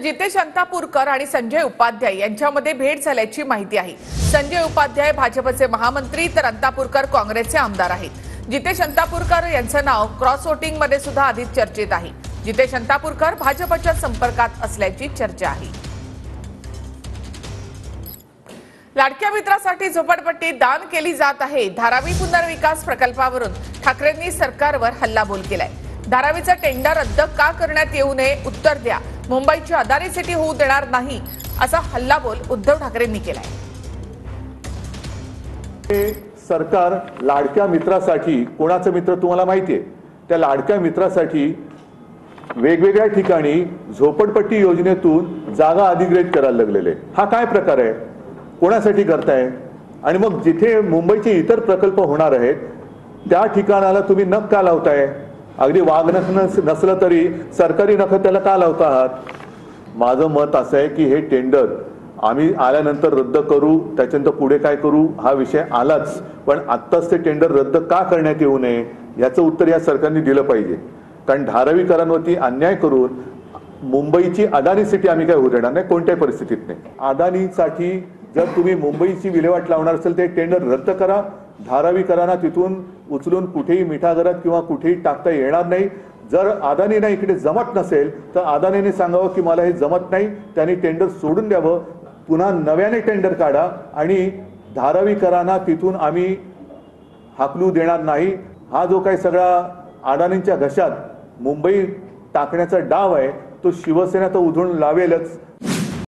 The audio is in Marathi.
जितेश अंतापूरकर आणि संजय उपाध्याय यांच्यामध्ये भेट झाल्याची माहिती आहे। संजय उपाध्याय भाजपचे महामंत्री तर अंतापूरकर काँग्रेसचे आमदार आहेत। जितेश अंतापूरकर यांचं नाव क्रॉस वोटिंग मध्ये सुद्धा आधीच चर्चेत आहे। जितेश अंतापूरकर भाजपच्या संपर्कात असल्याची चर्चा आहे। लाडक्या मित्रासाठी झोपडपट्टी दान केली जात आहे। धारावी पुनर्विकास प्रकल्पावरून ठाकरेंनी सरकारवर हल्लाबोल केलाय। धारावीचा टेंडर रद्द का करण्यात येऊ नये, उत्तर द्या। मुंबईची अदानी सिटी होऊ देणार नाही, असा हल्लाबोल उद्धव ठाकरेंनी केलाय। सरकार लाडक्या मित्रासाठी, कोणाचं मित्र तुम्हाला माहितीये, त्या लाडक्या मित्रासाठी वेगवेगळ्या ठिकाणी झोपडपट्टी योजनेतून जागा अधिग्रहित करायला लागलेले। हा काय प्रकार आहे? कोणासाठी करताय? आणि मग जिथे मुंबईचे इतर प्रकल्प होणार आहेत त्या ठिकाणाला तुम्ही नख का लावताय? अगदी वाघ नख नसलं तरी सरकारी नख त्याला का लावता आहात? माझं मत असं आहे की हे टेंडर आम्ही आल्यानंतर रद्द करू, त्याच्यानंतर पुढे काय करू हा विषय आलाच, पण आत्ताच ते टेंडर रद्द का करण्यात येऊ नये याचं उत्तर या सरकारने दिलं पाहिजे। कारण धारावीकरांवरती अन्याय करून मुंबईची अदानी सिटी आम्ही काय होऊ देणार नाही, कोणत्याही परिस्थितीत नाही। अदानीसाठी जर तुम्ही मुंबईची विल्हेवाट लावणार असेल ते टेंडर रद्द करा। धारावीकरांना तिथून उचलून कुठेही मिठागरात किंवा कुठेही टाकता येणार नाही। जर अदानीला इकडे जमत नसेल तर अदानीने सांगावं की मला हे जमत नाही, त्यांनी टेंडर सोडून द्यावं, पुन्हा नव्याने टेंडर काढा आणि धारावीकरांना तिथून आम्ही हाकलू देणार नाही। हा जो काही सगळा अदानींच्या घशात मुंबई टाकण्याचा डाव आहे तो शिवसेना तर उधळून लावेलच।